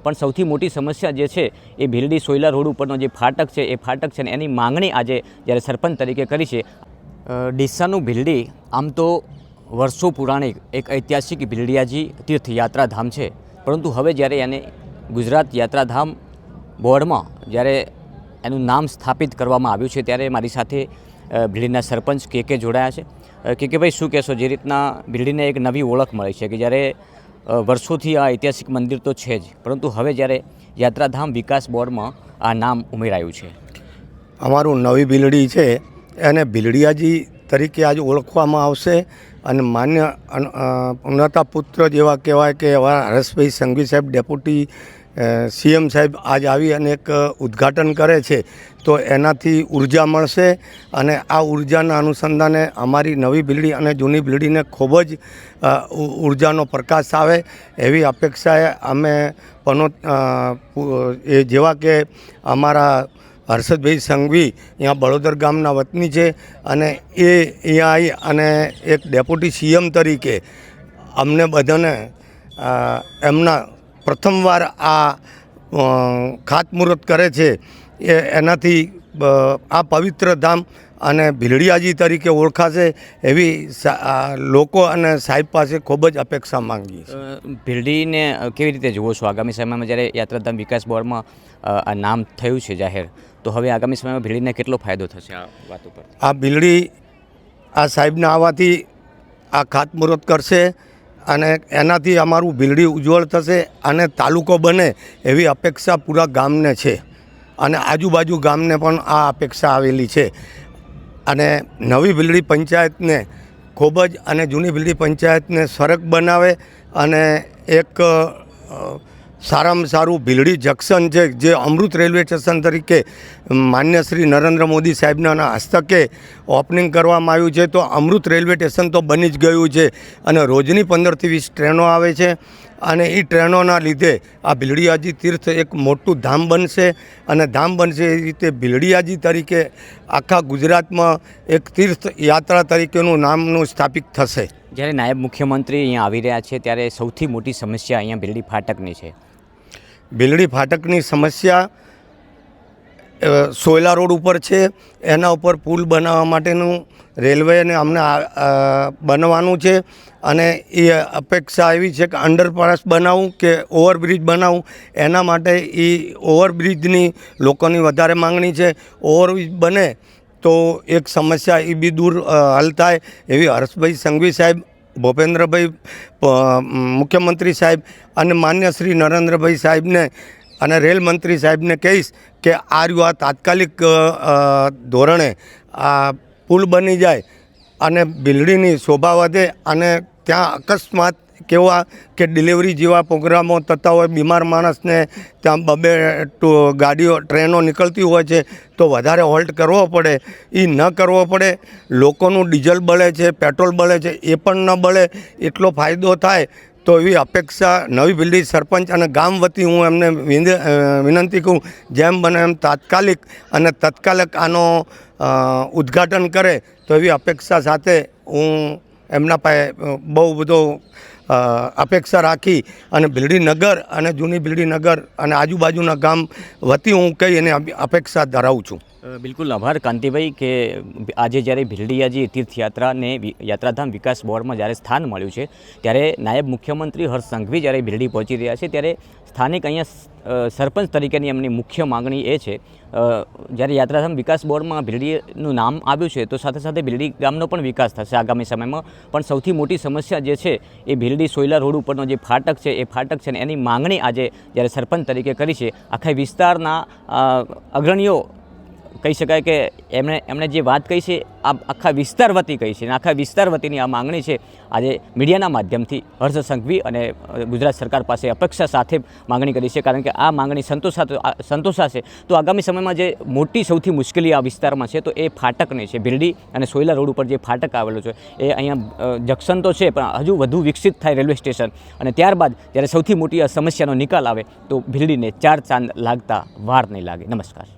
પણ સૌથી મોટી સમસ્યા જે છે એ ભીલડી સોયલા રોડ ઉપરનો જે ફાટક છે એ ફાટક છે ને એની માંગણી આજે જ્યારે સરપંચ તરીકે કરી છે। ડીસાનું ભીલડી આમ તો વર્ષો પુરાણી એક ઐતિહાસિક ભીલડિયાજી તીર્થયાત્રા ધામ છે, પરંતુ હવે જ્યારે એને ગુજરાત યાત્રાધામ બોર્ડમાં જ્યારે એનું નામ સ્થાપિત કરવામાં આવ્યું છે ત્યારે મારી સાથે ભીલડીના સરપંચ કે જોડાયા છે। કે ભાઈ શું કહેશો, જે રીતના ભીલડીને એક નવી ઓળખ મળી છે કે જ્યારે વર્ષોથી આ ઐતિહાસિક મંદિર તો છે જ, પરંતુ હવે જ્યારે યાત્રાધામ વિકાસ બોર્ડમાં આ નામ ઉમેરાયું છે। અમારું નવી ભીલડી છે એને ભીલડિયાજી તરીકે આજ ઓળખવામાં આવશે અને માન્ય ઉન્નતા પુત્ર જેવા કહેવાય કે એવા હરેશભાઈ સંઘવી સાહેબ ડેપ્યુટી સીએમ સાહેબ આજ આવી અને એક ઉદ્ઘાટન કરે છે તો એનાથી ઉર્જા મળશે અને આ ઉર્જાના અનુસંધાને અમારી નવી ભીલડી અને જૂની ભીલડીને ખૂબ જ ઉર્જાનો પ્રકાશ આવે એવી અપેક્ષાએ અમે જેવા કે અમારા હર્ષદભાઈ સંઘવી અહીંયા બળોદર ગામના વતની છે અને એ અહીંયા આવી અને એક ડેપ્યુટી સીએમ તરીકે અમને બધાને એમના પ્રથમવાર આ ખાતમુહૂર્ત કરે છે એનાથી આ પવિત્ર ધામ અને ભીલડિયાજી તરીકે ઓળખાશે એવી લોકો અને સાહેબ પાસે ખૂબ જ અપેક્ષા માંગીએ છીએ। ભીલડીને કેવી રીતે જુઓ છો આગામી સમયમાં જ્યારે યાત્રાધામ વિકાસ બોર્ડમાં આ નામ થયું છે જાહેર, તો હવે આગામી સમયમાં ભીલડીને કેટલો ફાયદો થશે આ વાત ઉપર? આ ભીલડી આ સાહેબના આવવાથી આ ખાતમુહૂર્ત કરશે અને એનાથી અમારું ભીલડી ઉજ્જવળ થશે અને તાલુકો બને એવી અપેક્ષા પૂરા ગામને છે અને આજુબાજુ ગામને પણ આ અપેક્ષા આવેલી છે અને નવી ભીલડી પંચાયતને ખૂબ જ અને જૂની ભીલડી પંચાયતને સરક બનાવે અને એક સારામાં સારું ભીલડી જંકશન છે જે અમૃત રેલવે સ્ટેશન તરીકે માન્ય શ્રી નરેન્દ્ર મોદી સાહેબના હસ્તકે ઓપનિંગ કરવામાં આવ્યું છે, તો અમૃત રેલવે સ્ટેશન તો બની જ ગયું છે અને રોજની 15થી 20 ટ્રેનો આવે છે અને એ ટ્રેનોના લીધે આ ભીલડિયાજી તીર્થ એક મોટું ધામ બનશે અને ધામ બનશે એ રીતે ભીલડિયાજી તરીકે આખા ગુજરાતમાં એક તીર્થ યાત્રા તરીકેનું નામનું સ્થાપિત થશે। જ્યારે નાયબ મુખ્યમંત્રી અહીંયા આવી રહ્યા છે ત્યારે સૌથી મોટી સમસ્યા અહીંયા ભીલડી ફાટકની છે। ભીલડી ફાટકની સમસ્યા સોયલા રોડ ઉપર છે, એના ઉપર પુલ બનાવવા માટેનું રેલવેને અમને બનવાનું છે અને એ અપેક્ષા એવી છે કે અંડરપાસ બનાવું કે ઓવરબ્રિજ બનાવું, એના માટે એ ઓવરબ્રિજની લોકોની વધારે માંગણી છે। ઓવરબ્રિજ બને તો એક સમસ્યા એ બી દૂર હલ થાય એવી હર્ષભાઈ સંઘવી સાહેબ, ભૂપેન્દ્રભાઈ મુખ્યમંત્રી સાહેબ અને માન્ય શ્રી નરેન્દ્રભાઈ સાહેબને અને રેલ મંત્રી સાહેબને કહીશ કે આ તાત્કાલિક ધોરણે આ પુલ બની જાય અને ભીલડીની શોભા વધે અને ત્યાં અકસ્માત કેવા કે ડિલિવરી જેવા પ્રોગ્રામો થતા હોય, બીમાર માણસને ત્યાં 2 ગાડીઓ ટ્રેનો નીકળતી હોય છે તો વધારે હોલ્ટ કરવો પડે, એ ન કરવો પડે। લોકોનું ડીઝલ બળે છે, પેટ્રોલ બળે છે, એ પણ ન બળે એટલો ફાયદો થાય તો એવી અપેક્ષા નવી ભીલડી સરપંચ અને ગામ વતી હું એમને વિનંતી કહું જેમ બને એમ તાત્કાલિક અને તત્કાલિક આનો ઉદ્ઘાટન કરે તો એવી અપેક્ષા સાથે હું એમના પાસે બહુ બધો અપેક્ષા રાખી અને ભીલડી નગર અને જૂની ભીલડી નગર અને આજુબાજુના ગામ વતી હું કહી અને અપેક્ષા ધરાવું છું। બિલકુલ આભાર કાંતિભાઈ કે આજે જ્યારે ભીલડિયાજી તીર્થયાત્રાને યાત્રાધામ વિકાસ બોર્ડમાં જ્યારે સ્થાન મળ્યું છે ત્યારે નાયબ મુખ્યમંત્રી હર્ષ સંઘવી જ્યારે ભીલડી પહોંચી રહ્યા છે ત્યારે સ્થાનિક અહીંયા સરપંચ તરીકેની એમની મુખ્ય માગણી એ છે, જ્યારે યાત્રાધામ વિકાસ બોર્ડમાં ભીલડીનું નામ આવ્યું છે તો સાથે સાથે ભીલડી ગામનો પણ વિકાસ થશે આગામી સમયમાં, પણ સૌથી મોટી સમસ્યા જે છે એ ભીલડી સોયલા રોડ ઉપરનો જે ફાટક છે એ ફાટક છે ને એની માગણી આજે જ્યારે સરપંચ તરીકે કરી છે આખા વિસ્તારના અગ્રણીઓ કહી શકાય કે એમણે જે વાત કહી છે આ આખા વિસ્તાર વતી કહી છે અને આખા વિસ્તાર વતીની આ માગણી છે આજે મીડિયાના માધ્યમથી હર્ષ સંઘવી અને ગુજરાત સરકાર પાસે અપેક્ષા સાથે માગણી કરી છે, કારણ કે આ માગણી સંતોષાશે તો આગામી સમયમાં જે મોટી સૌથી મુશ્કેલી આ વિસ્તારમાં છે તો એ ફાટકની છે। ભીલડી અને સોયલા રોડ ઉપર જે ફાટક આવેલો છે એ અહીંયા જંકશન તો છે પણ હજુ વધુ વિકસિત થાય રેલવે સ્ટેશન અને ત્યારબાદ જ્યારે સૌથી મોટી આ સમસ્યાનો નિકાલ આવે તો ભીલડીને 4 ચાંદ લાગતા વાર નહીં લાગે। નમસ્કાર।